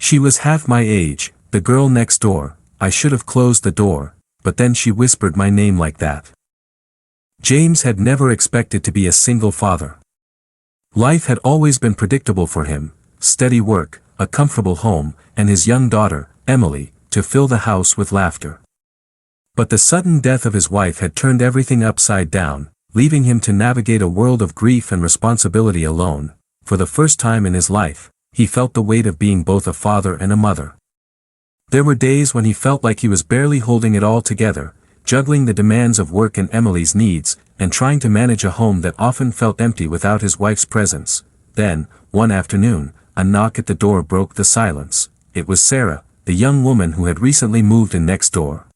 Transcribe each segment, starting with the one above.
She was half my age, the girl next door. I should have closed the door, but then she whispered my name like that. James had never expected to be a single father. Life had always been predictable for him: steady work, a comfortable home, and his young daughter, Emily, to fill the house with laughter. But the sudden death of his wife had turned everything upside down, leaving him to navigate a world of grief and responsibility alone. For the first time in his life, he felt the weight of being both a father and a mother. There were days when he felt like he was barely holding it all together, juggling the demands of work and Emily's needs, and trying to manage a home that often felt empty without his wife's presence. Then, one afternoon, a knock at the door broke the silence. It was Sarah, the young woman who had recently moved in next door.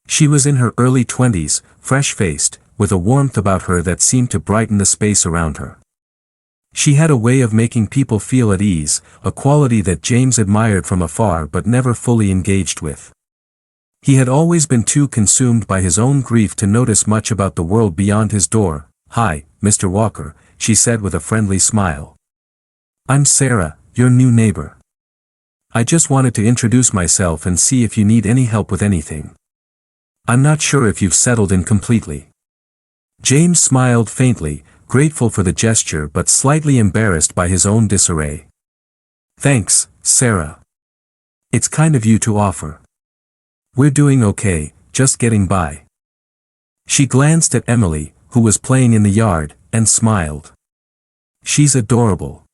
She was in her early 20s, fresh-faced, with a warmth about her that seemed to brighten the space around her. She had a way of making people feel at ease, a quality that James admired from afar but never fully engaged with. He had always been too consumed by his own grief to notice much about the world beyond his door. "Hi, Mr. Walker," she said with a friendly smile. "I'm Sarah, your new neighbor. I just wanted to introduce myself and see if you need any help with anything. I'm not sure if you've settled in completely." James smiled faintly, grateful for the gesture but slightly embarrassed by his own disarray. "Thanks, Sarah. It's kind of you to offer. We're doing okay, just getting by." She glanced at Emily, who was playing in the yard, and smiled. "She's adorable.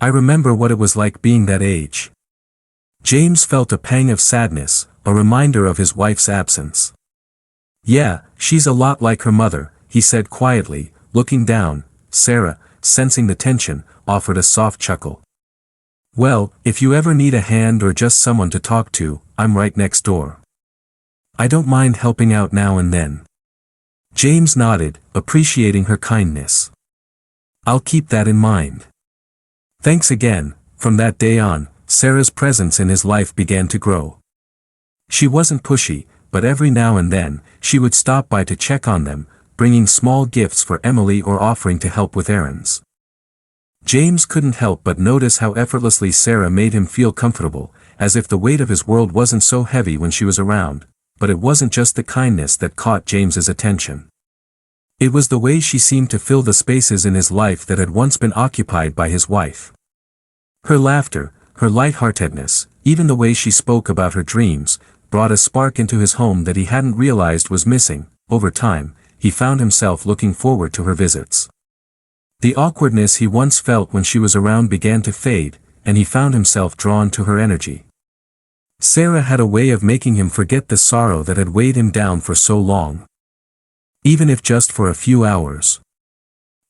I remember what it was like being that age." James felt a pang of sadness, a reminder of his wife's absence. "Yeah, she's a lot like her mother," he said quietly, looking down. Sarah, sensing the tension, offered a soft chuckle. "Well, if you ever need a hand or just someone to talk to, I'm right next door. I don't mind helping out now and then." James nodded, appreciating her kindness. "I'll keep that in mind." Thanks again. From that day on, Sarah's presence in his life began to grow. She wasn't pushy, but every now and then, she would stop by to check on them, bringing small gifts for Emily or offering to help with errands. James couldn't help but notice how effortlessly Sarah made him feel comfortable, as if the weight of his world wasn't so heavy when she was around. But it wasn't just the kindness that caught James's attention. It was the way she seemed to fill the spaces in his life that had once been occupied by his wife. Her laughter, her lightheartedness, even the way she spoke about her dreams, brought a spark into his home that he hadn't realized was missing. Over time, he found himself looking forward to her visits. The awkwardness he once felt when she was around began to fade, and he found himself drawn to her energy. Sarah had a way of making him forget the sorrow that had weighed him down for so long. Even if just for a few hours.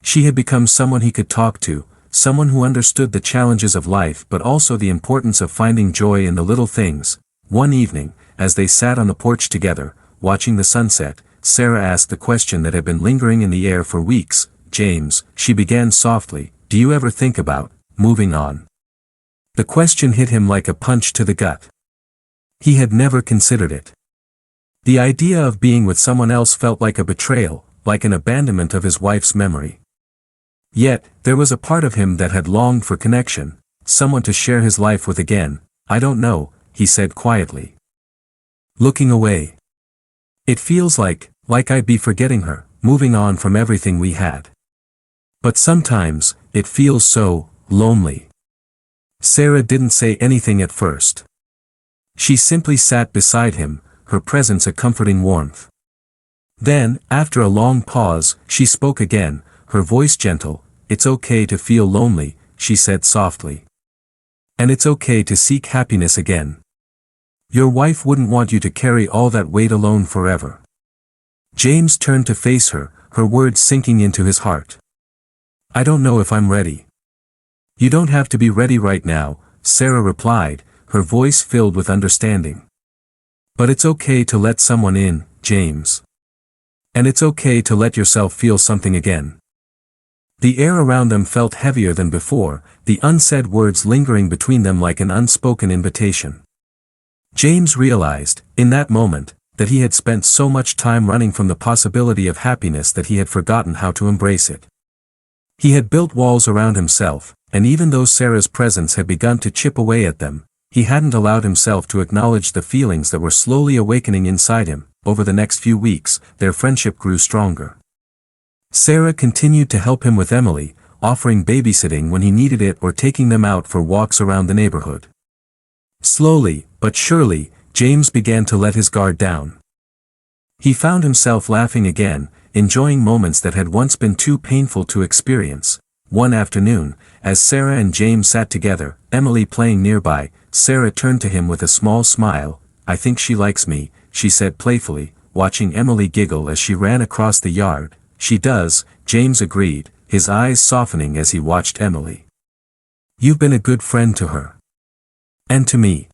She had become someone he could talk to, someone who understood the challenges of life but also the importance of finding joy in the little things. One evening, as they sat on the porch together, watching the sunset, Sarah asked the question that had been lingering in the air for weeks. "James," she began softly, "do you ever think about moving on?" The question hit him like a punch to the gut. He had never considered it. The idea of being with someone else felt like a betrayal, like an abandonment of his wife's memory. Yet, there was a part of him that had longed for connection, someone to share his life with again. "I don't know," he said quietly, looking away. "It feels like I'd be forgetting her, moving on from everything we had. But sometimes, it feels so lonely." Sarah didn't say anything at first. She simply sat beside him, her presence a comforting warmth. Then, after a long pause, she spoke again, her voice gentle. "It's okay to feel lonely," she said softly. "And it's okay to seek happiness again. Your wife wouldn't want you to carry all that weight alone forever." James turned to face her, her words sinking into his heart. "I don't know if I'm ready." "You don't have to be ready right now," Sarah replied, her voice filled with understanding. "But it's okay to let someone in, James. And it's okay to let yourself feel something again." The air around them felt heavier than before, the unsaid words lingering between them like an unspoken invitation. James realized, in that moment, that he had spent so much time running from the possibility of happiness that he had forgotten how to embrace it. He had built walls around himself, and even though Sarah's presence had begun to chip away at them, he hadn't allowed himself to acknowledge the feelings that were slowly awakening inside him. Over the next few weeks, their friendship grew stronger. Sarah continued to help him with Emily, offering babysitting when he needed it or taking them out for walks around the neighborhood. Slowly, but surely, James began to let his guard down. He found himself laughing again, enjoying moments that had once been too painful to experience. One afternoon, as Sarah and James sat together, Emily playing nearby, Sarah turned to him with a small smile. "I think she likes me," she said playfully, watching Emily giggle as she ran across the yard. "She does," James agreed, his eyes softening as he watched Emily. "You've been a good friend to her. And to me."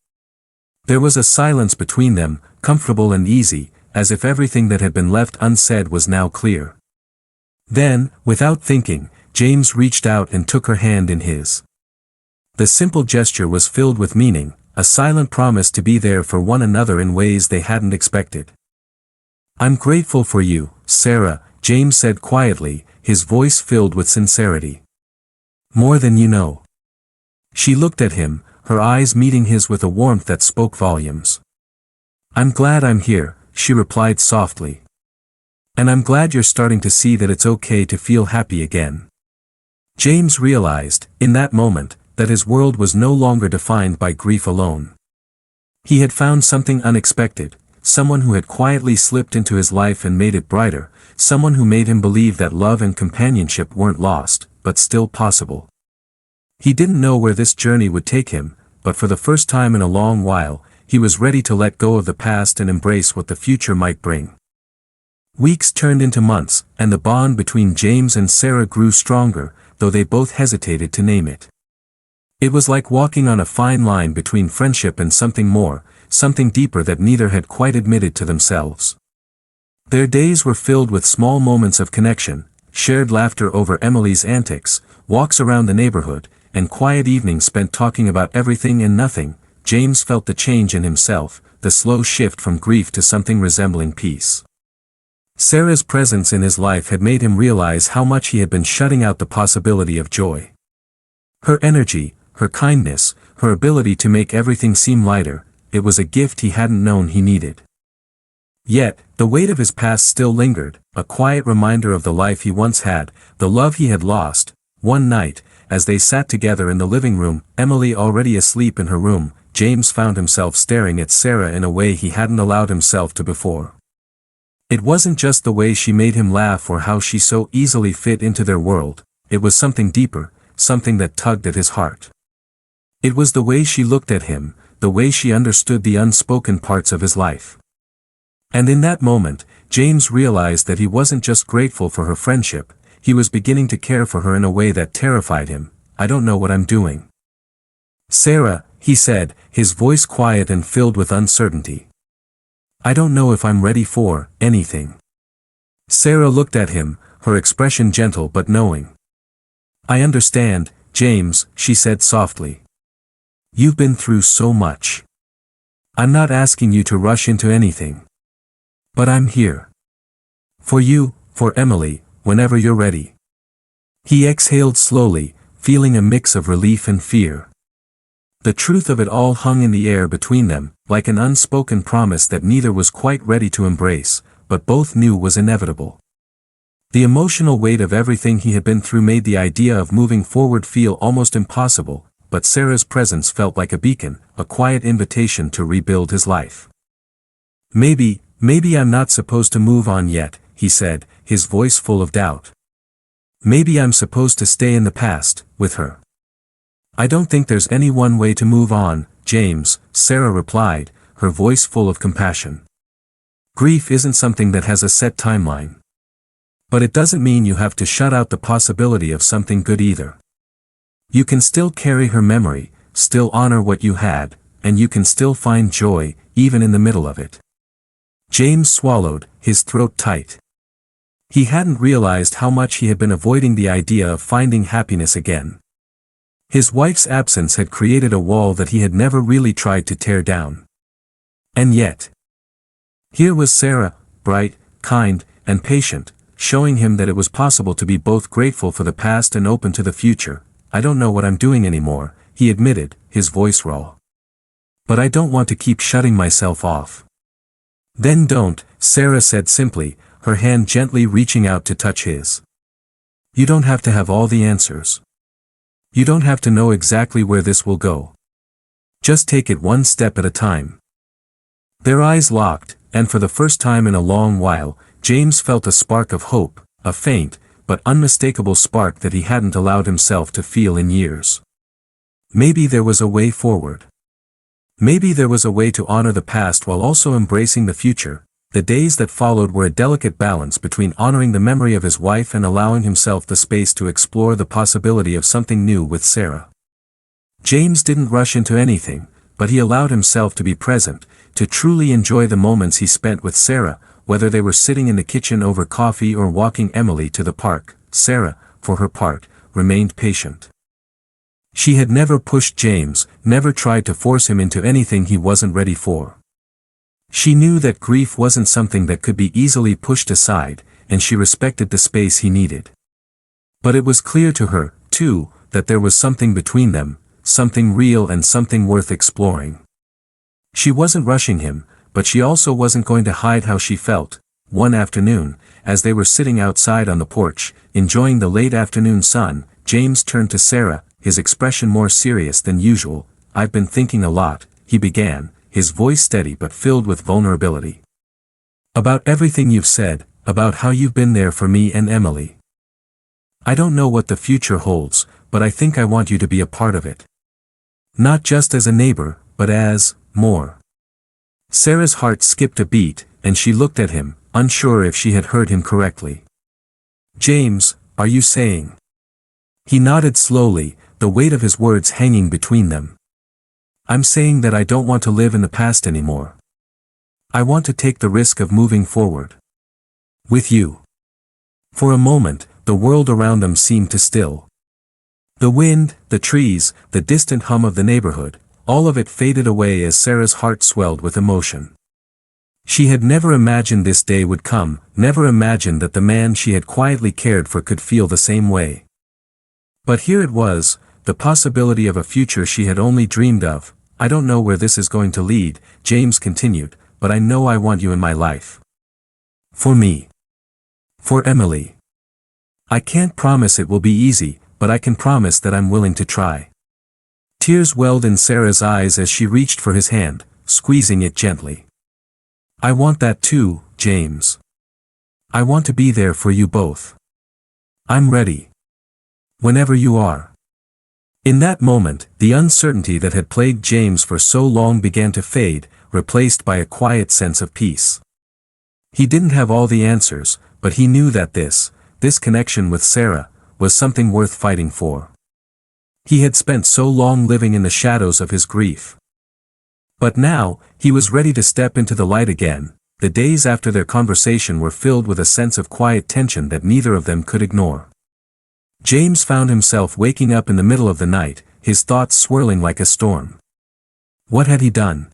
There was a silence between them, comfortable and easy, as if everything that had been left unsaid was now clear. Then, without thinking, James reached out and took her hand in his. The simple gesture was filled with meaning, a silent promise to be there for one another in ways they hadn't expected. "I'm grateful for you, Sarah," James said quietly, his voice filled with sincerity. "More than you know." She looked at him, her eyes meeting his with a warmth that spoke volumes. "I'm glad I'm here," she replied softly. "And I'm glad you're starting to see that it's okay to feel happy again." James realized, in that moment, that his world was no longer defined by grief alone. He had found something unexpected, someone who had quietly slipped into his life and made it brighter, someone who made him believe that love and companionship weren't lost, but still possible. He didn't know where this journey would take him, but for the first time in a long while, he was ready to let go of the past and embrace what the future might bring. Weeks turned into months, and the bond between James and Sarah grew stronger, though they both hesitated to name it. It was like walking on a fine line between friendship and something more, something deeper that neither had quite admitted to themselves. Their days were filled with small moments of connection, shared laughter over Emily's antics, walks around the neighborhood, and quiet evenings spent talking about everything and nothing. James felt the change in himself, the slow shift from grief to something resembling peace. Sarah's presence in his life had made him realize how much he had been shutting out the possibility of joy. Her energy, her kindness, her ability to make everything seem lighter, it was a gift he hadn't known he needed. Yet, the weight of his past still lingered, a quiet reminder of the life he once had, the love he had lost. One night, as they sat together in the living room, Emily already asleep in her room, James found himself staring at Sarah in a way he hadn't allowed himself to before. It wasn't just the way she made him laugh or how she so easily fit into their world, it was something deeper, something that tugged at his heart. It was the way she looked at him, the way she understood the unspoken parts of his life. And in that moment, James realized that he wasn't just grateful for her friendship, he was beginning to care for her in a way that terrified him. "I don't know what I'm doing, Sarah," he said, his voice quiet and filled with uncertainty. "I don't know if I'm ready for anything." Sarah looked at him, her expression gentle but knowing. "I understand, James," she said softly. "You've been through so much. I'm not asking you to rush into anything. But I'm here. For you, for Emily, whenever you're ready." He exhaled slowly, feeling a mix of relief and fear. The truth of it all hung in the air between them, like an unspoken promise that neither was quite ready to embrace, but both knew was inevitable. The emotional weight of everything he had been through made the idea of moving forward feel almost impossible, but Sarah's presence felt like a beacon, a quiet invitation to rebuild his life. Maybe I'm not supposed to move on yet," he said, his voice full of doubt. "Maybe I'm supposed to stay in the past, with her." "I don't think there's any one way to move on, James," Sarah replied, her voice full of compassion. "Grief isn't something that has a set timeline. But it doesn't mean you have to shut out the possibility of something good either. You can still carry her memory, still honor what you had, and you can still find joy, even in the middle of it." James swallowed, his throat tight. He hadn't realized how much he had been avoiding the idea of finding happiness again. His wife's absence had created a wall that he had never really tried to tear down. And yet, here was Sarah, bright, kind, and patient, showing him that it was possible to be both grateful for the past and open to the future. I don't know what I'm doing anymore, he admitted, his voice raw. But I don't want to keep shutting myself off. Then don't, Sarah said simply, her hand gently reaching out to touch his. You don't have to have all the answers. You don't have to know exactly where this will go. Just take it one step at a time. Their eyes locked, and for the first time in a long while, James felt a spark of hope, a faint, but unmistakable spark that he hadn't allowed himself to feel in years. Maybe there was a way forward. Maybe there was a way to honor the past while also embracing the future. The days that followed were a delicate balance between honoring the memory of his wife and allowing himself the space to explore the possibility of something new with Sarah. James didn't rush into anything, but he allowed himself to be present, to truly enjoy the moments he spent with Sarah, whether they were sitting in the kitchen over coffee or walking Emily to the park. Sarah, for her part, remained patient. She had never pushed James, never tried to force him into anything he wasn't ready for. She knew that grief wasn't something that could be easily pushed aside, and she respected the space he needed. But it was clear to her, too, that there was something between them, something real and something worth exploring. She wasn't rushing him, but she also wasn't going to hide how she felt. One afternoon, as they were sitting outside on the porch, enjoying the late afternoon sun, James turned to Sarah, his expression more serious than usual. I've been thinking a lot, he began, his voice steady but filled with vulnerability. About everything you've said, about how you've been there for me and Emily. I don't know what the future holds, but I think I want you to be a part of it. Not just as a neighbor, but as more. Sarah's heart skipped a beat, and she looked at him, unsure if she had heard him correctly. James, are you saying? He nodded slowly, the weight of his words hanging between them. I'm saying that I don't want to live in the past anymore. I want to take the risk of moving forward. With you. For a moment, the world around them seemed to still. The wind, the trees, the distant hum of the neighborhood, all of it faded away as Sarah's heart swelled with emotion. She had never imagined this day would come, never imagined that the man she had quietly cared for could feel the same way. But here it was, the possibility of a future she had only dreamed of. I don't know where this is going to lead, James continued, but I know I want you in my life. For me. For Emily. I can't promise it will be easy, but I can promise that I'm willing to try. Tears welled in Sarah's eyes as she reached for his hand, squeezing it gently. I want that too, James. I want to be there for you both. I'm ready. Whenever you are. In that moment, the uncertainty that had plagued James for so long began to fade, replaced by a quiet sense of peace. He didn't have all the answers, but he knew that this connection with Sarah, was something worth fighting for. He had spent so long living in the shadows of his grief. But now, he was ready to step into the light again. The days after their conversation were filled with a sense of quiet tension that neither of them could ignore. James found himself waking up in the middle of the night, his thoughts swirling like a storm. What had he done?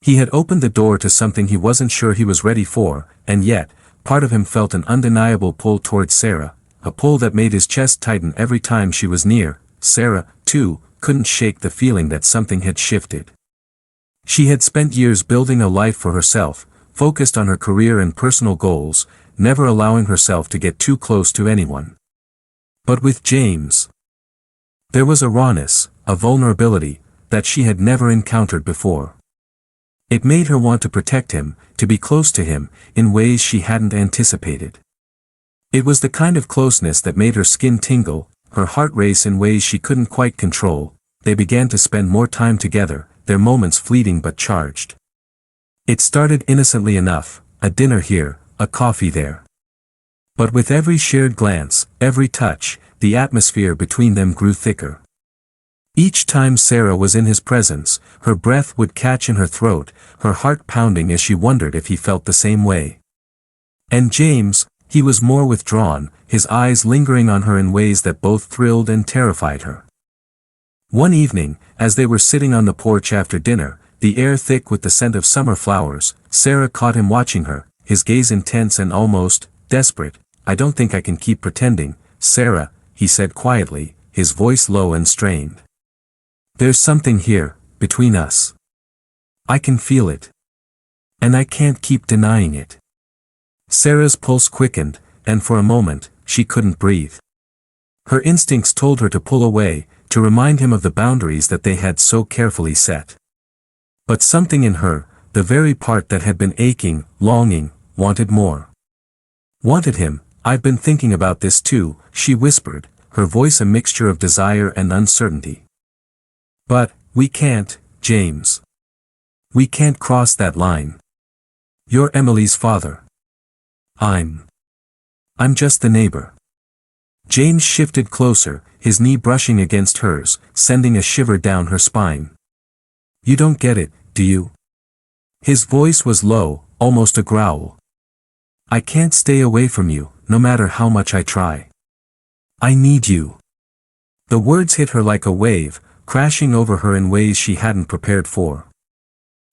He had opened the door to something he wasn't sure he was ready for, and yet, part of him felt an undeniable pull towards Sarah, a pull that made his chest tighten every time she was near. Sarah, too, couldn't shake the feeling that something had shifted. She had spent years building a life for herself, focused on her career and personal goals, never allowing herself to get too close to anyone. But with James, there was a rawness, a vulnerability, that she had never encountered before. It made her want to protect him, to be close to him, in ways she hadn't anticipated. It was the kind of closeness that made her skin tingle, her heart race in ways she couldn't quite control. They began to spend more time together, their moments fleeting but charged. It started innocently enough, a dinner here, a coffee there. But with every shared glance, every touch, the atmosphere between them grew thicker. Each time Sarah was in his presence, her breath would catch in her throat, her heart pounding as she wondered if he felt the same way. And James, he was more withdrawn, his eyes lingering on her in ways that both thrilled and terrified her. One evening, as they were sitting on the porch after dinner, the air thick with the scent of summer flowers, Sarah caught him watching her, his gaze intense and almost desperate. I don't think I can keep pretending, Sarah, he said quietly, his voice low and strained. "There's something here, between us. I can feel it. And I can't keep denying it." Sarah's pulse quickened, and for a moment, she couldn't breathe. Her instincts told her to pull away, to remind him of the boundaries that they had so carefully set. But something in her, the very part that had been aching, longing, wanted more. "Wanted him, I've been thinking about this too," she whispered, her voice a mixture of desire and uncertainty. "But, we can't, James. We can't cross that line. You're Emily's father. I'm just the neighbor." James shifted closer, his knee brushing against hers, sending a shiver down her spine. "You don't get it, do you?" His voice was low, almost a growl. "I can't stay away from you, no matter how much I try. I need you." The words hit her like a wave, crashing over her in ways she hadn't prepared for.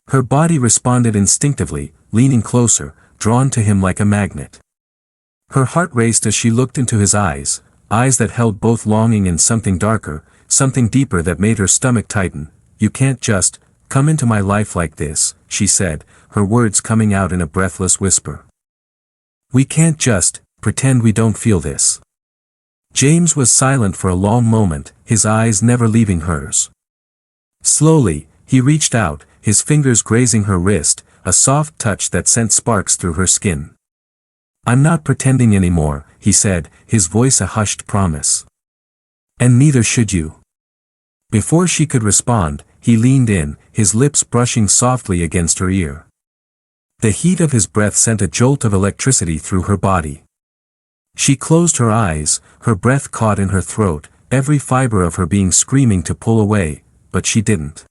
Her body responded instinctively, leaning closer, drawn to him like a magnet. Her heart raced as she looked into his eyes that held both longing and something darker, something deeper that made her stomach tighten. "You can't just come into my life like this," she said, her words coming out in a breathless whisper. "We can't just pretend we don't feel this." James was silent for a long moment, his eyes never leaving hers. Slowly, he reached out, his fingers grazing her wrist, a soft touch that sent sparks through her skin. "I'm not pretending anymore," he said, his voice a hushed promise. "And neither should you." Before she could respond, he leaned in, his lips brushing softly against her ear. The heat of his breath sent a jolt of electricity through her body. She closed her eyes, her breath caught in her throat, every fiber of her being screaming to pull away, but she didn't.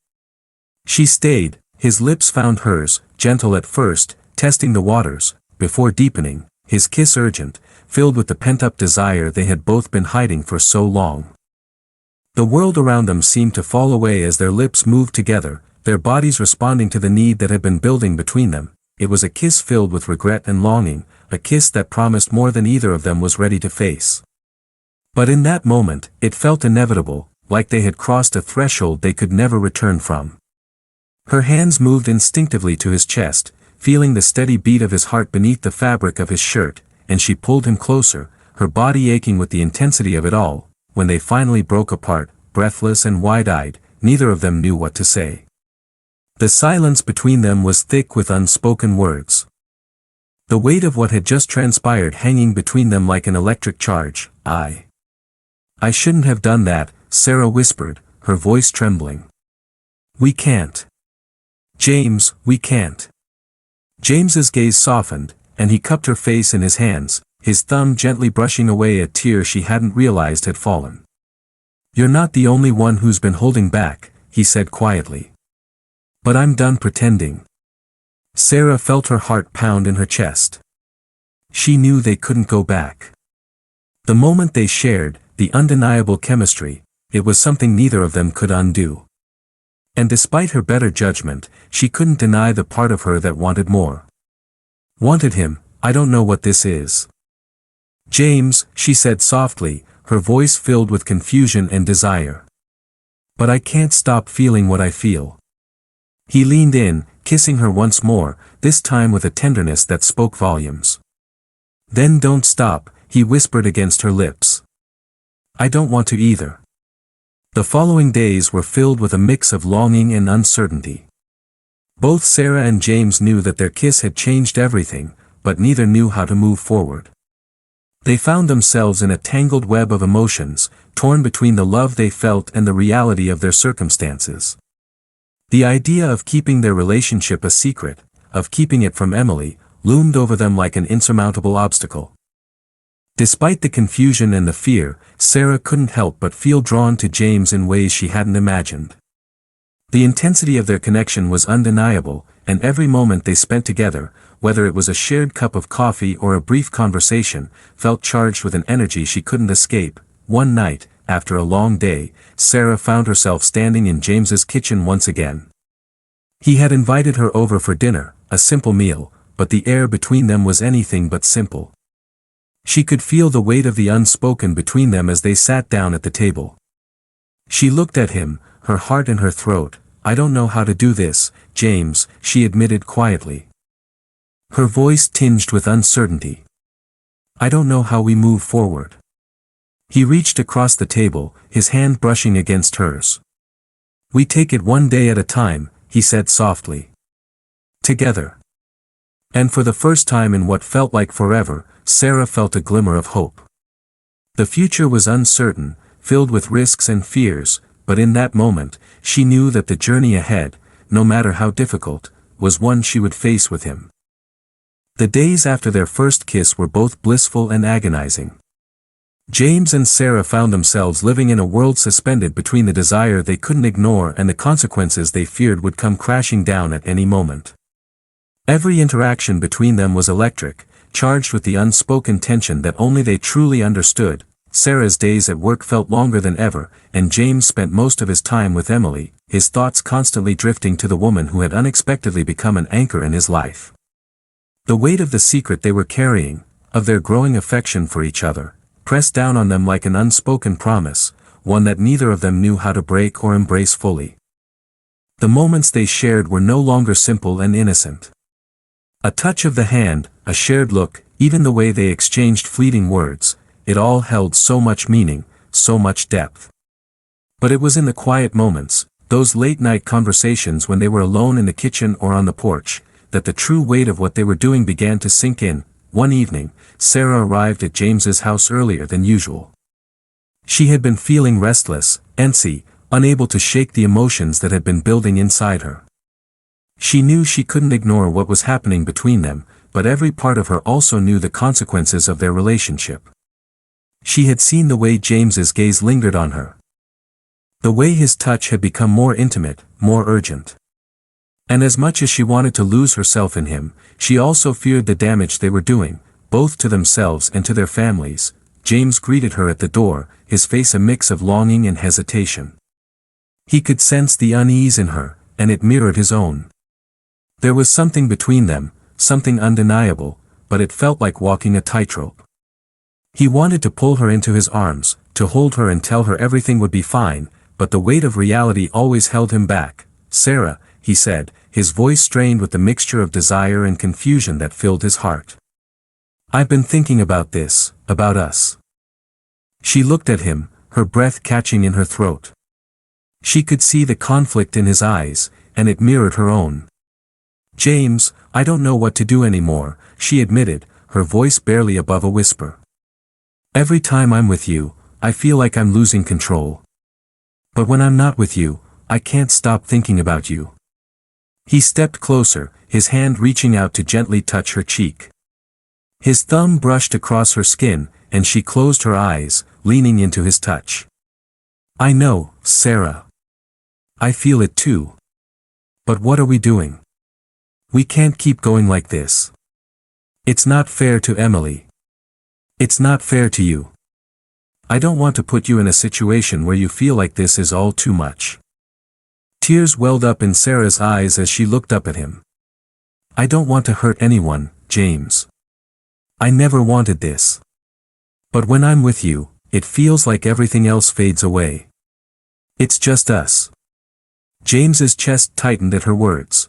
She stayed, his lips found hers, gentle at first, testing the waters, before deepening, his kiss urgent, filled with the pent-up desire they had both been hiding for so long. The world around them seemed to fall away as their lips moved together, their bodies responding to the need that had been building between them. It was a kiss filled with regret and longing, a kiss that promised more than either of them was ready to face. But in that moment, it felt inevitable, like they had crossed a threshold they could never return from. Her hands moved instinctively to his chest, feeling the steady beat of his heart beneath the fabric of his shirt, and she pulled him closer, her body aching with the intensity of it all. When they finally broke apart, breathless and wide-eyed, neither of them knew what to say. The silence between them was thick with unspoken words. The weight of what had just transpired hanging between them like an electric charge. I shouldn't have done that," Sarah whispered, her voice trembling. "We can't. James, we can't." James's gaze softened, and he cupped her face in his hands, his thumb gently brushing away a tear she hadn't realized had fallen. "You're not the only one who's been holding back," he said quietly. "But I'm done pretending." Sarah felt her heart pound in her chest. She knew they couldn't go back. The moment they shared, the undeniable chemistry, it was something neither of them could undo. And despite her better judgment, she couldn't deny the part of her that wanted more. "Wanted him, I don't know what this is." "James," she said softly, her voice filled with confusion and desire. "But I can't stop feeling what I feel." He leaned in, kissing her once more, this time with a tenderness that spoke volumes. "Then don't stop," he whispered against her lips. "I don't want to either." The following days were filled with a mix of longing and uncertainty. Both Sarah and James knew that their kiss had changed everything, but neither knew how to move forward. They found themselves in a tangled web of emotions, torn between the love they felt and the reality of their circumstances. The idea of keeping their relationship a secret, of keeping it from Emily, loomed over them like an insurmountable obstacle. Despite the confusion and the fear, Sarah couldn't help but feel drawn to James in ways she hadn't imagined. The intensity of their connection was undeniable, and every moment they spent together, whether it was a shared cup of coffee or a brief conversation, felt charged with an energy she couldn't escape. One night, after a long day, Sarah found herself standing in James's kitchen once again. He had invited her over for dinner, a simple meal, but the air between them was anything but simple. She could feel the weight of the unspoken between them as they sat down at the table. She looked at him, her heart in her throat. "I don't know how to do this, James," she admitted quietly. Her voice tinged with uncertainty. "I don't know how we move forward." He reached across the table, his hand brushing against hers. "We take it one day at a time," he said softly. "Together." And for the first time in what felt like forever, Sarah felt a glimmer of hope. The future was uncertain, filled with risks and fears, but in that moment, she knew that the journey ahead, no matter how difficult, was one she would face with him. The days after their first kiss were both blissful and agonizing. James and Sarah found themselves living in a world suspended between the desire they couldn't ignore and the consequences they feared would come crashing down at any moment. Every interaction between them was electric, charged with the unspoken tension that only they truly understood. Sarah's days at work felt longer than ever, and James spent most of his time with Emily, his thoughts constantly drifting to the woman who had unexpectedly become an anchor in his life. The weight of the secret they were carrying, of their growing affection for each other, pressed down on them like an unspoken promise, one that neither of them knew how to break or embrace fully. The moments they shared were no longer simple and innocent. A touch of the hand, a shared look, even the way they exchanged fleeting words, it all held so much meaning, so much depth. But it was in the quiet moments, those late-night conversations when they were alone in the kitchen or on the porch, that the true weight of what they were doing began to sink in. One evening, Sarah arrived at James's house earlier than usual. She had been feeling restless, antsy, unable to shake the emotions that had been building inside her. She knew she couldn't ignore what was happening between them, but every part of her also knew the consequences of their relationship. She had seen the way James's gaze lingered on her. The way his touch had become more intimate, more urgent. And as much as she wanted to lose herself in him, she also feared the damage they were doing, both to themselves and to their families. James greeted her at the door, his face a mix of longing and hesitation. He could sense the unease in her, and it mirrored his own. There was something between them, something undeniable, but it felt like walking a tightrope. He wanted to pull her into his arms, to hold her and tell her everything would be fine, but the weight of reality always held him back. "Sarah," he said, his voice strained with the mixture of desire and confusion that filled his heart. "I've been thinking about this, about us." She looked at him, her breath catching in her throat. She could see the conflict in his eyes, and it mirrored her own. "James, I don't know what to do anymore," she admitted, her voice barely above a whisper. "Every time I'm with you, I feel like I'm losing control. But when I'm not with you, I can't stop thinking about you." He stepped closer, his hand reaching out to gently touch her cheek. His thumb brushed across her skin, and she closed her eyes, leaning into his touch. "I know, Sarah. I feel it too. But what are we doing? We can't keep going like this. It's not fair to Emily. It's not fair to you. I don't want to put you in a situation where you feel like this is all too much." Tears welled up in Sarah's eyes as she looked up at him. "I don't want to hurt anyone, James. I never wanted this. But when I'm with you, it feels like everything else fades away. It's just us." James's chest tightened at her words.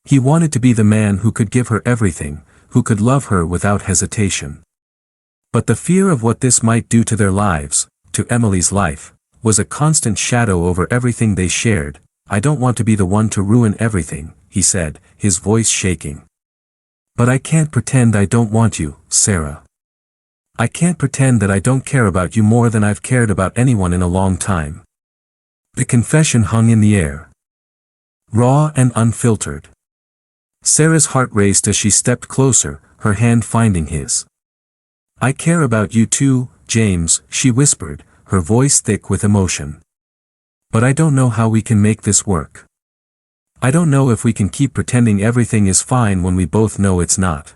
He wanted to be the man who could give her everything, who could love her without hesitation. But the fear of what this might do to their lives, to Emily's life, was a constant shadow over everything they shared. "I don't want to be the one to ruin everything," he said, his voice shaking. "But I can't pretend I don't want you, Sarah. I can't pretend that I don't care about you more than I've cared about anyone in a long time." The confession hung in the air. Raw and unfiltered. Sarah's heart raced as she stepped closer, her hand finding his. "I care about you too, James," she whispered, her voice thick with emotion. "But I don't know how we can make this work. I don't know if we can keep pretending everything is fine when we both know it's not."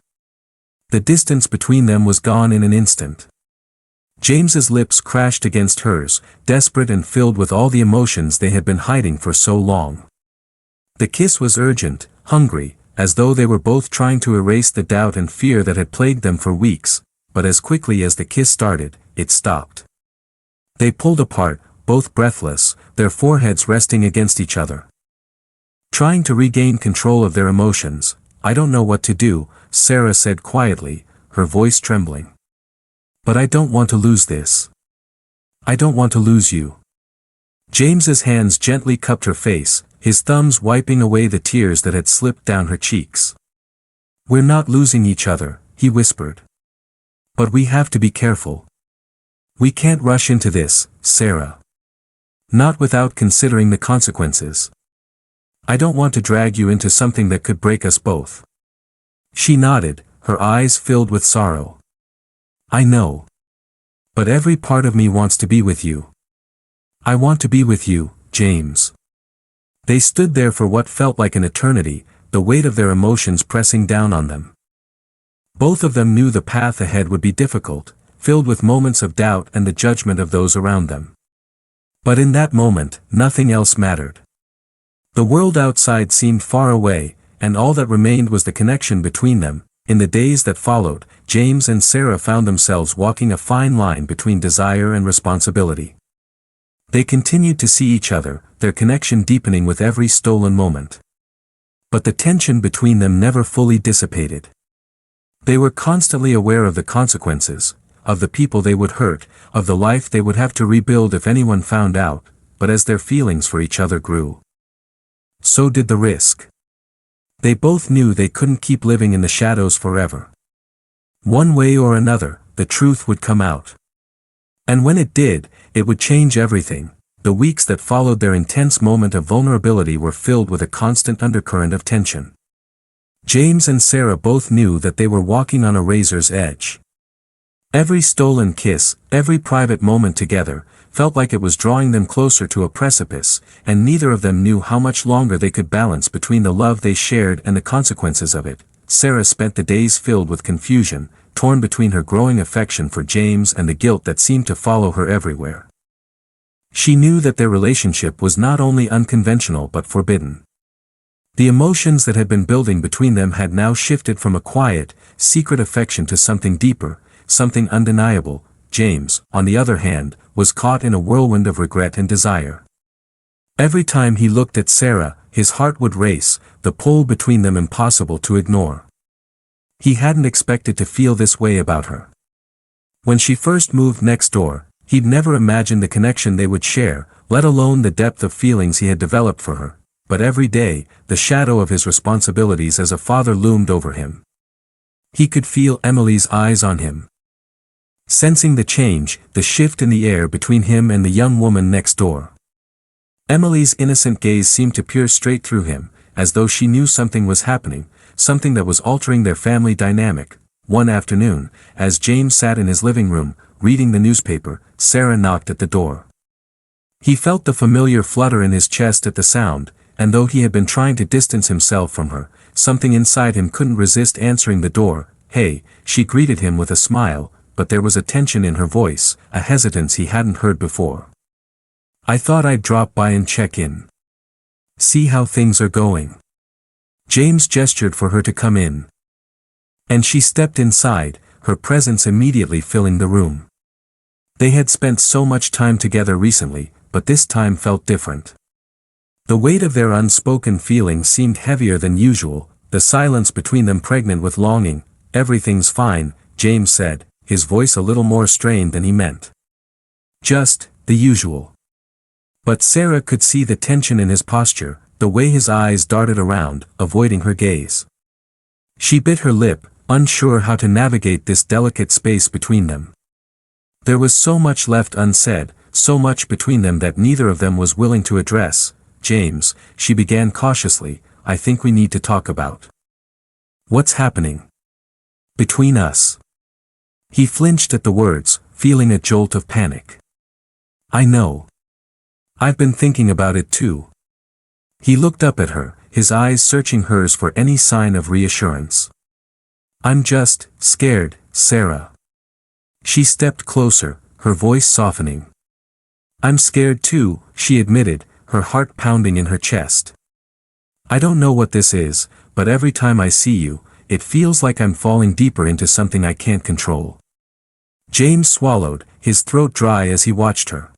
The distance between them was gone in an instant. James's lips crashed against hers, desperate and filled with all the emotions they had been hiding for so long. The kiss was urgent, hungry, as though they were both trying to erase the doubt and fear that had plagued them for weeks, but as quickly as the kiss started, it stopped. They pulled apart, both breathless, their foreheads resting against each other. Trying to regain control of their emotions, "I don't know what to do," Sarah said quietly, her voice trembling. "But I don't want to lose this. I don't want to lose you." James's hands gently cupped her face, his thumbs wiping away the tears that had slipped down her cheeks. "We're not losing each other," he whispered. "But we have to be careful. We can't rush into this, Sarah. Not without considering the consequences. I don't want to drag you into something that could break us both." She nodded, her eyes filled with sorrow. "I know. But every part of me wants to be with you. I want to be with you, James." They stood there for what felt like an eternity, the weight of their emotions pressing down on them. Both of them knew the path ahead would be difficult, filled with moments of doubt and the judgment of those around them. But in that moment, nothing else mattered. The world outside seemed far away, and all that remained was the connection between them. In the days that followed, James and Sarah found themselves walking a fine line between desire and responsibility. They continued to see each other, their connection deepening with every stolen moment. But the tension between them never fully dissipated. They were constantly aware of the consequences, of the people they would hurt, of the life they would have to rebuild if anyone found out, but as their feelings for each other grew, so did the risk. They both knew they couldn't keep living in the shadows forever. One way or another, the truth would come out. And when it did, it would change everything. The weeks that followed their intense moment of vulnerability were filled with a constant undercurrent of tension. James and Sarah both knew that they were walking on a razor's edge. Every stolen kiss, every private moment together, felt like it was drawing them closer to a precipice, and neither of them knew how much longer they could balance between the love they shared and the consequences of it. Sarah spent the days filled with confusion, torn between her growing affection for James and the guilt that seemed to follow her everywhere. She knew that their relationship was not only unconventional but forbidden. The emotions that had been building between them had now shifted from a quiet, secret affection to something deeper, something undeniable. James, on the other hand, was caught in a whirlwind of regret and desire. Every time he looked at Sarah, his heart would race, the pull between them impossible to ignore. He hadn't expected to feel this way about her. When she first moved next door, he'd never imagined the connection they would share, let alone the depth of feelings he had developed for her. But every day, the shadow of his responsibilities as a father loomed over him. He could feel Emily's eyes on him. Sensing the change, the shift in the air between him and the young woman next door. Emily's innocent gaze seemed to peer straight through him, as though she knew something was happening, something that was altering their family dynamic. One afternoon, as James sat in his living room, reading the newspaper, Sarah knocked at the door. He felt the familiar flutter in his chest at the sound, and though he had been trying to distance himself from her, something inside him couldn't resist answering the door. "Hey," she greeted him with a smile, but there was a tension in her voice, a hesitance he hadn't heard before. "I thought I'd drop by and check in. See how things are going." James gestured for her to come in. And she stepped inside, her presence immediately filling the room. They had spent so much time together recently, but this time felt different. The weight of their unspoken feelings seemed heavier than usual, the silence between them pregnant with longing. "Everything's fine," James said, his voice a little more strained than he meant. "Just the usual." But Sarah could see the tension in his posture, the way his eyes darted around, avoiding her gaze. She bit her lip, unsure how to navigate this delicate space between them. There was so much left unsaid, so much between them that neither of them was willing to address. "James," she began cautiously, "I think we need to talk about what's happening between us." He flinched at the words, feeling a jolt of panic. "I know. I've been thinking about it too." He looked up at her, his eyes searching hers for any sign of reassurance. "I'm just scared, Sarah." She stepped closer, her voice softening. "I'm scared too," she admitted, her heart pounding in her chest. "I don't know what this is, but every time I see you, it feels like I'm falling deeper into something I can't control." James swallowed, his throat dry as he watched her.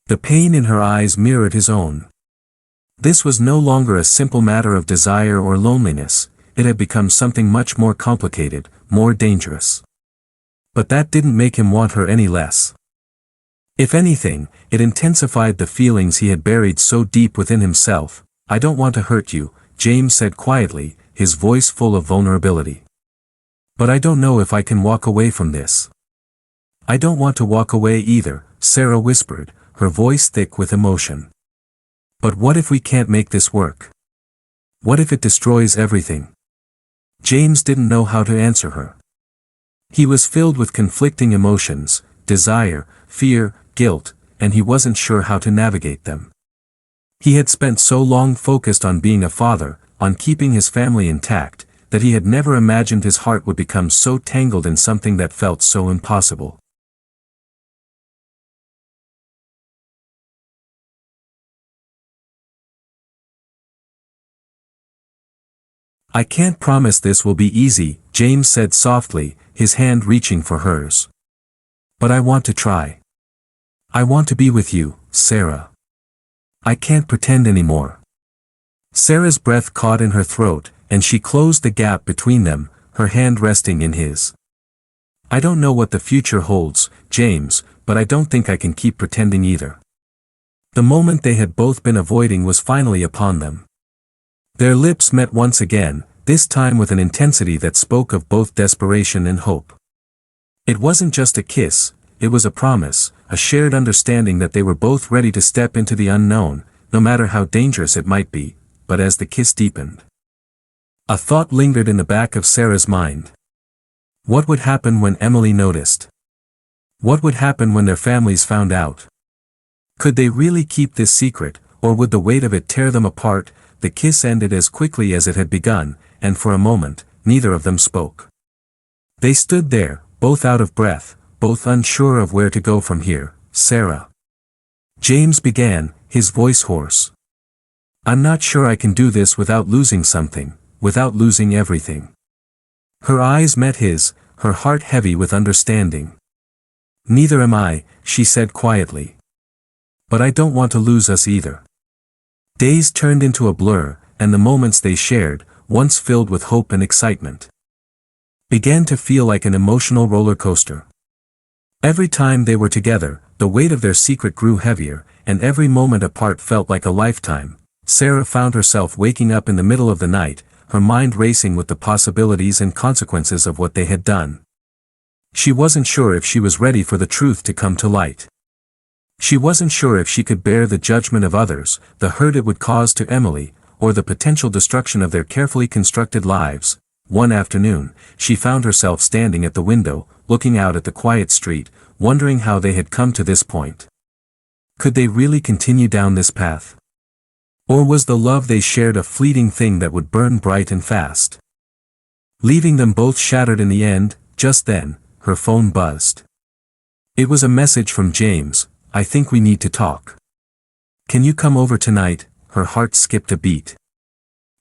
The pain in her eyes mirrored his own. This was no longer a simple matter of desire or loneliness, it had become something much more complicated, more dangerous. But that didn't make him want her any less. If anything, it intensified the feelings he had buried so deep within himself. "I don't want to hurt you," James said quietly, his voice full of vulnerability. "But I don't know if I can walk away from this." "I don't want to walk away either," Sarah whispered, her voice thick with emotion. "But what if we can't make this work? What if it destroys everything?" James didn't know how to answer her. He was filled with conflicting emotions, desire, fear, guilt, and he wasn't sure how to navigate them. He had spent so long focused on being a father, on keeping his family intact, that he had never imagined his heart would become so tangled in something that felt so impossible. "I can't promise this will be easy," James said softly, his hand reaching for hers. "But I want to try. I want to be with you, Sarah. I can't pretend anymore." Sarah's breath caught in her throat, and she closed the gap between them, her hand resting in his. "I don't know what the future holds, James, but I don't think I can keep pretending either." The moment they had both been avoiding was finally upon them. Their lips met once again, this time with an intensity that spoke of both desperation and hope. It wasn't just a kiss, it was a promise, a shared understanding that they were both ready to step into the unknown, no matter how dangerous it might be. But as the kiss deepened, a thought lingered in the back of Sarah's mind. What would happen when Emily noticed? What would happen when their families found out? Could they really keep this secret, or would the weight of it tear them apart? The kiss ended as quickly as it had begun, and for a moment, neither of them spoke. They stood there, both out of breath, both unsure of where to go from here. "Sarah," James began, his voice hoarse. "I'm not sure I can do this without losing something, without losing everything." Her eyes met his, her heart heavy with understanding. "Neither am I," she said quietly. "But I don't want to lose us either." Days turned into a blur, and the moments they shared, once filled with hope and excitement, began to feel like an emotional roller coaster. Every time they were together, the weight of their secret grew heavier, and every moment apart felt like a lifetime. Sarah found herself waking up in the middle of the night, her mind racing with the possibilities and consequences of what they had done. She wasn't sure if she was ready for the truth to come to light. She wasn't sure if she could bear the judgment of others, the hurt it would cause to Emily, or the potential destruction of their carefully constructed lives. One afternoon, she found herself standing at the window, looking out at the quiet street, wondering how they had come to this point. Could they really continue down this path? Or was the love they shared a fleeting thing that would burn bright and fast? Leaving them both shattered in the end. Just then, her phone buzzed. It was a message from James. "I think we need to talk. Can you come over tonight?" Her heart skipped a beat.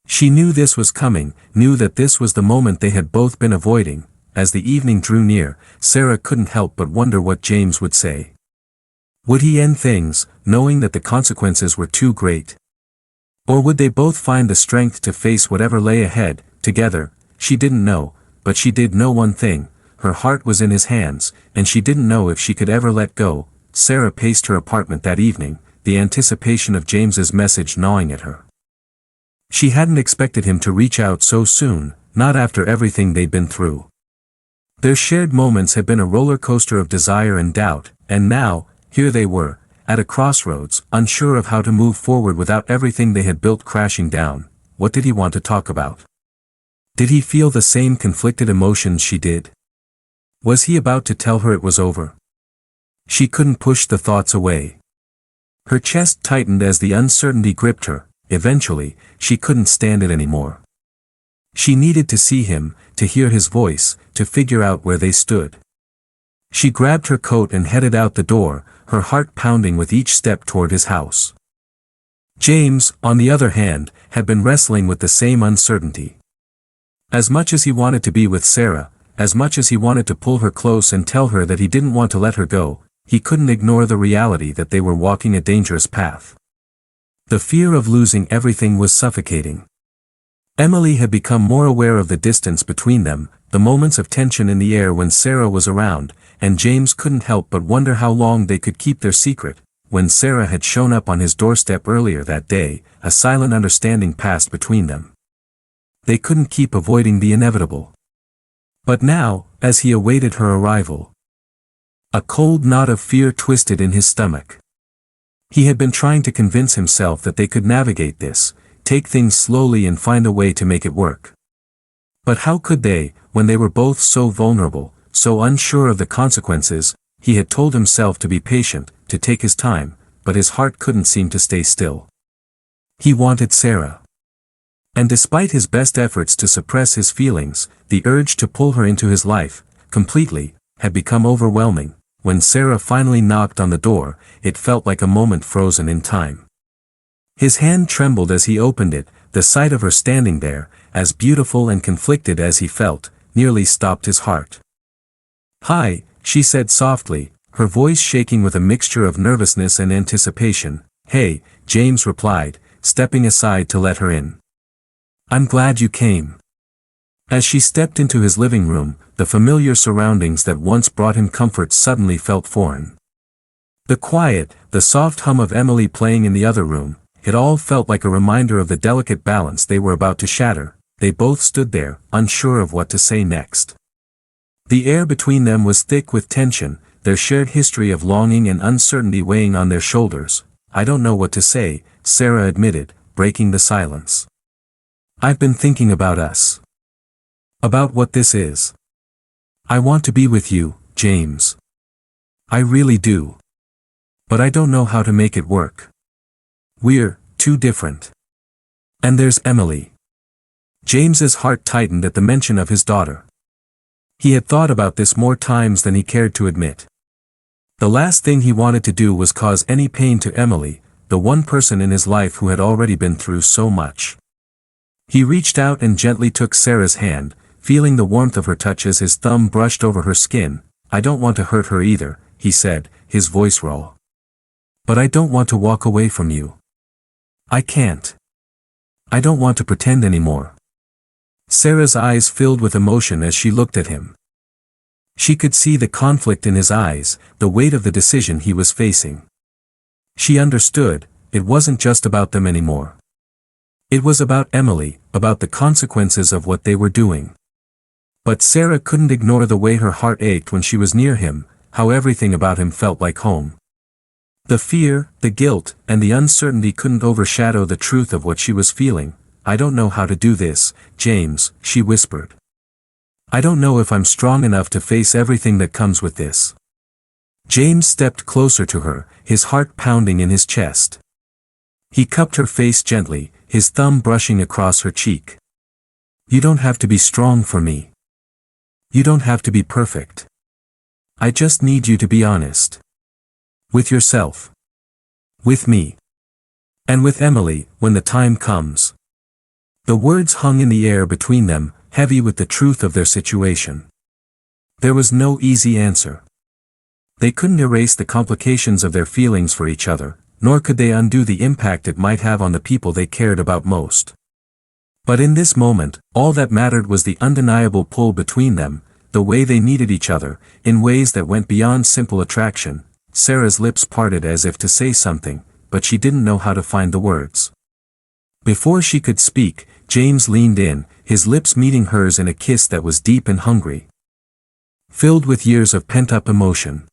She knew this was coming, knew that this was the moment they had both been avoiding. As the evening drew near, Sarah couldn't help but wonder what James would say. Would he end things, knowing that the consequences were too great? Or would they both find the strength to face whatever lay ahead, together? She didn't know, but she did know one thing: her heart was in his hands, and she didn't know if she could ever let go. Sarah paced her apartment that evening, the anticipation of James's message gnawing at her. She hadn't expected him to reach out so soon, not after everything they'd been through. Their shared moments had been a roller coaster of desire and doubt, and now, here they were, at a crossroads, unsure of how to move forward without everything they had built crashing down. What did he want to talk about? Did he feel the same conflicted emotions she did? Was he about to tell her it was over? She couldn't push the thoughts away. Her chest tightened as the uncertainty gripped her. Eventually, she couldn't stand it anymore. She needed to see him, to hear his voice, to figure out where they stood. She grabbed her coat and headed out the door, her heart pounding with each step toward his house. James, on the other hand, had been wrestling with the same uncertainty. As much as he wanted to be with Sarah, as much as he wanted to pull her close and tell her that he didn't want to let her go, he couldn't ignore the reality that they were walking a dangerous path. The fear of losing everything was suffocating. Emily had become more aware of the distance between them, the moments of tension in the air when Sarah was around, and James couldn't help but wonder how long they could keep their secret. When Sarah had shown up on his doorstep earlier that day, a silent understanding passed between them. They couldn't keep avoiding the inevitable. But now, as he awaited her arrival, a cold knot of fear twisted in his stomach. He had been trying to convince himself that they could navigate this, take things slowly and find a way to make it work. But how could they, when they were both so vulnerable, so unsure of the consequences? He had told himself to be patient, to take his time, but his heart couldn't seem to stay still. He wanted Sarah. And despite his best efforts to suppress his feelings, the urge to pull her into his life, completely, had become overwhelming. When Sarah finally knocked on the door, it felt like a moment frozen in time. His hand trembled as he opened it. The sight of her standing there, as beautiful and conflicted as he felt, nearly stopped his heart. "Hi," she said softly, her voice shaking with a mixture of nervousness and anticipation. "Hey," James replied, stepping aside to let her in. "I'm glad you came." As she stepped into his living room, the familiar surroundings that once brought him comfort suddenly felt foreign. The quiet, the soft hum of Emily playing in the other room, it all felt like a reminder of the delicate balance they were about to shatter. They both stood there, unsure of what to say next. The air between them was thick with tension, their shared history of longing and uncertainty weighing on their shoulders. "I don't know what to say," Sarah admitted, breaking the silence. "I've been thinking about us. About what this is. I want to be with you, James. I really do. But I don't know how to make it work. We're too different. And there's Emily." James's heart tightened at the mention of his daughter. He had thought about this more times than he cared to admit. The last thing he wanted to do was cause any pain to Emily, the one person in his life who had already been through so much. He reached out and gently took Sarah's hand, feeling the warmth of her touch as his thumb brushed over her skin. "I don't want to hurt her either," he said, his voice raw. "But I don't want to walk away from you. I can't. I don't want to pretend anymore." Sarah's eyes filled with emotion as she looked at him. She could see the conflict in his eyes, the weight of the decision he was facing. She understood, it wasn't just about them anymore. It was about Emily, about the consequences of what they were doing. But Sarah couldn't ignore the way her heart ached when she was near him, how everything about him felt like home. The fear, the guilt, and the uncertainty couldn't overshadow the truth of what she was feeling. "I don't know how to do this, James," she whispered. "I don't know if I'm strong enough to face everything that comes with this." James stepped closer to her, his heart pounding in his chest. He cupped her face gently, his thumb brushing across her cheek. "You don't have to be strong for me. You don't have to be perfect. I just need you to be honest. With yourself. With me. And with Emily, when the time comes." The words hung in the air between them, heavy with the truth of their situation. There was no easy answer. They couldn't erase the complications of their feelings for each other, nor could they undo the impact it might have on the people they cared about most. But in this moment, all that mattered was the undeniable pull between them, the way they needed each other, in ways that went beyond simple attraction. Sarah's lips parted as if to say something, but she didn't know how to find the words. Before she could speak, James leaned in, his lips meeting hers in a kiss that was deep and hungry, filled with years of pent-up emotion.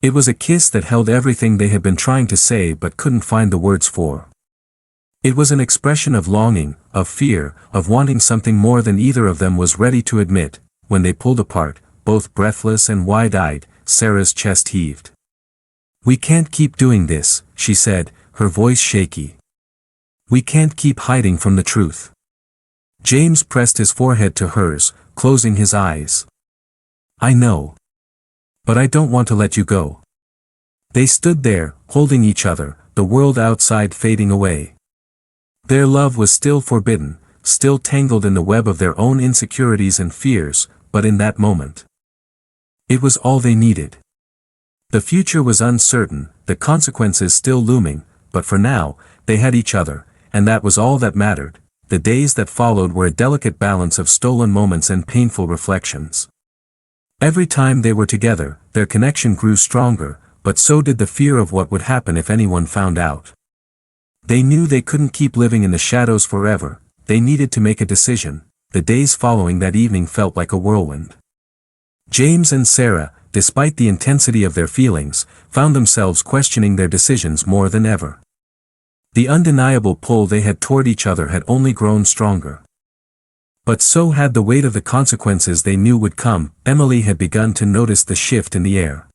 It was a kiss that held everything they had been trying to say but couldn't find the words for. It was an expression of longing, of fear, of wanting something more than either of them was ready to admit. When they pulled apart, both breathless and wide-eyed, Sarah's chest heaved. "We can't keep doing this," she said, her voice shaky. "We can't keep hiding from the truth." James pressed his forehead to hers, closing his eyes. "I know. But I don't want to let you go." They stood there, holding each other, the world outside fading away. Their love was still forbidden, still tangled in the web of their own insecurities and fears, but in that moment, it was all they needed. The future was uncertain, the consequences still looming, but for now, they had each other, and that was all that mattered. The days that followed were a delicate balance of stolen moments and painful reflections. Every time they were together, their connection grew stronger, but so did the fear of what would happen if anyone found out. They knew they couldn't keep living in the shadows forever, they needed to make a decision. The days following that evening felt like a whirlwind. James and Sarah, despite the intensity of their feelings, found themselves questioning their decisions more than ever. The undeniable pull they had toward each other had only grown stronger. But so had the weight of the consequences they knew would come. Emily had begun to notice the shift in the air.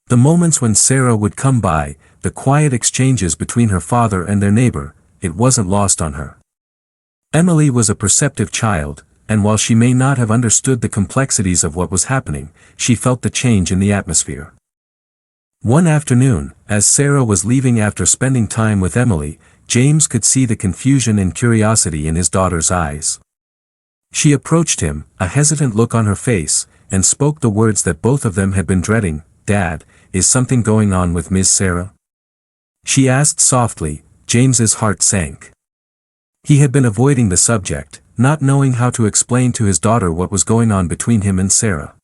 The moments when Sarah would come by, the quiet exchanges between her father and their neighbor, it wasn't lost on her. Emily was a perceptive child, and while she may not have understood the complexities of what was happening, she felt the change in the atmosphere. One afternoon, as Sarah was leaving after spending time with Emily, James could see the confusion and curiosity in his daughter's eyes. She approached him, a hesitant look on her face, and spoke the words that both of them had been dreading. "Dad, is something going on with Miss Sarah?" she asked softly. James's heart sank. He had been avoiding the subject, not knowing how to explain to his daughter what was going on between him and Sarah.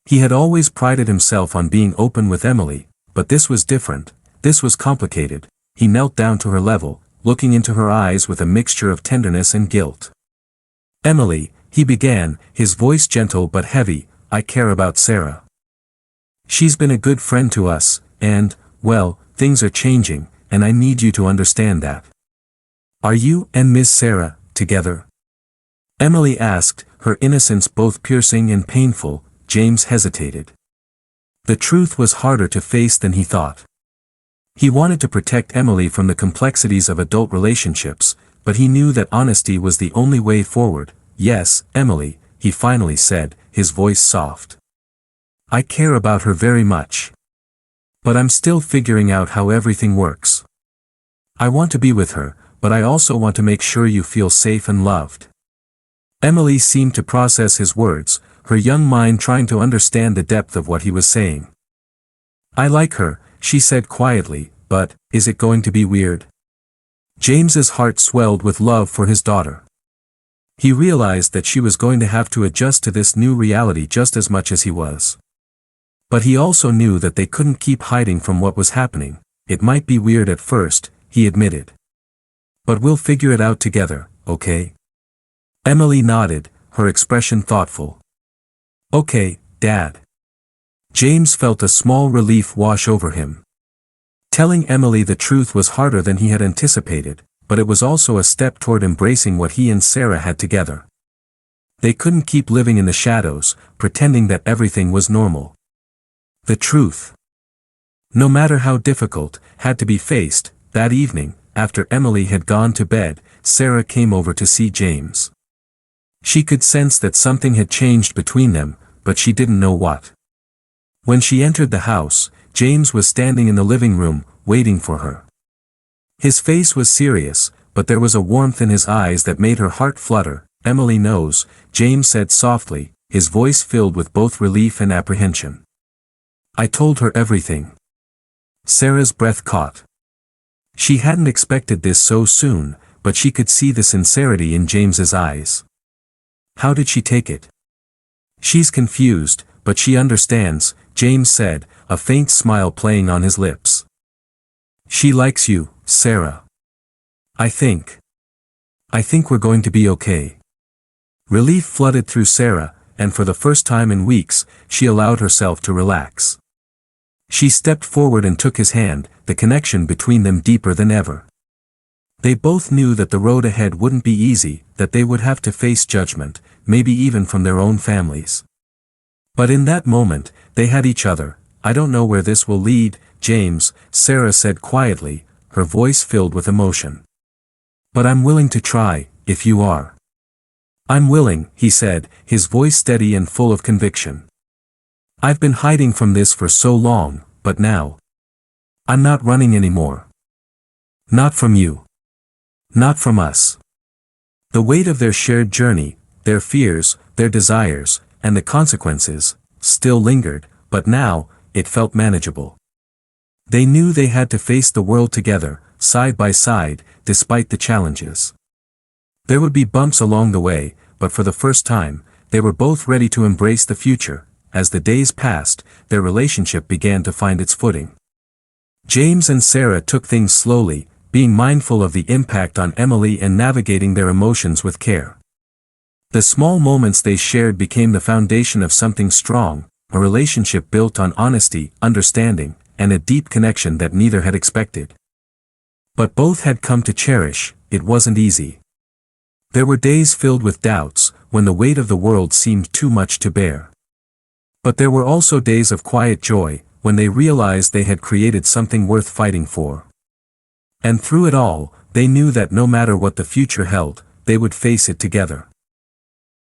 He had always prided himself on being open with Emily, but this was different, this was complicated. He knelt down to her level, looking into her eyes with a mixture of tenderness and guilt. "Emily," he began, his voice gentle but heavy, "I care about Sarah. She's been a good friend to us, and, well, things are changing, and I need you to understand that." "Are you and Miss Sarah together?" Emily asked, her innocence both piercing and painful. James hesitated. The truth was harder to face than he thought. He wanted to protect Emily from the complexities of adult relationships, but he knew that honesty was the only way forward. "Yes, Emily," he finally said, his voice soft. "I care about her very much. But I'm still figuring out how everything works. I want to be with her, but I also want to make sure you feel safe and loved." Emily seemed to process his words, her young mind trying to understand the depth of what he was saying. "I like her," she said quietly, "but, is it going to be weird?" James's heart swelled with love for his daughter. He realized that she was going to have to adjust to this new reality just as much as he was. But he also knew that they couldn't keep hiding from what was happening. "It might be weird at first," he admitted. "But we'll figure it out together, okay?" Emily nodded, her expression thoughtful. "Okay, Dad." James felt a small relief wash over him. Telling Emily the truth was harder than he had anticipated, but it was also a step toward embracing what he and Sarah had together. They couldn't keep living in the shadows, pretending that everything was normal. The truth, no matter how difficult, had to be faced. That evening, after Emily had gone to bed, Sarah came over to see James. She could sense that something had changed between them, but she didn't know what. When she entered the house, James was standing in the living room, waiting for her. His face was serious, but there was a warmth in his eyes that made her heart flutter. "Emily knows," James said softly, his voice filled with both relief and apprehension. "I told her everything." Sarah's breath caught. She hadn't expected this so soon, but she could see the sincerity in James's eyes. "How did she take it?" "She's confused, but she understands," James said, a faint smile playing on his lips. "She likes you, Sarah. I think we're going to be okay." Relief flooded through Sarah, and for the first time in weeks, she allowed herself to relax. She stepped forward and took his hand, the connection between them deeper than ever. They both knew that the road ahead wouldn't be easy, that they would have to face judgment, maybe even from their own families. But in that moment, they had each other. "I don't know where this will lead, James," Sarah said quietly, her voice filled with emotion. "But I'm willing to try, if you are." "I'm willing," he said, his voice steady and full of conviction. "I've been hiding from this for so long, but now, I'm not running anymore. Not from you. Not from us." The weight of their shared journey, their fears, their desires, and the consequences still lingered, but now it felt manageable. They knew they had to face the world together, side by side, despite the challenges. There would be bumps along the way, but for the first time, they were both ready to embrace the future. As the days passed, their relationship began to find its footing. James and Sarah took things slowly, being mindful of the impact on Emily and navigating their emotions with care. The small moments they shared became the foundation of something strong, a relationship built on honesty, understanding, and a deep connection that neither had expected. But both had come to cherish. It wasn't easy. There were days filled with doubts, when the weight of the world seemed too much to bear. But there were also days of quiet joy, when they realized they had created something worth fighting for. And through it all, they knew that no matter what the future held, they would face it together.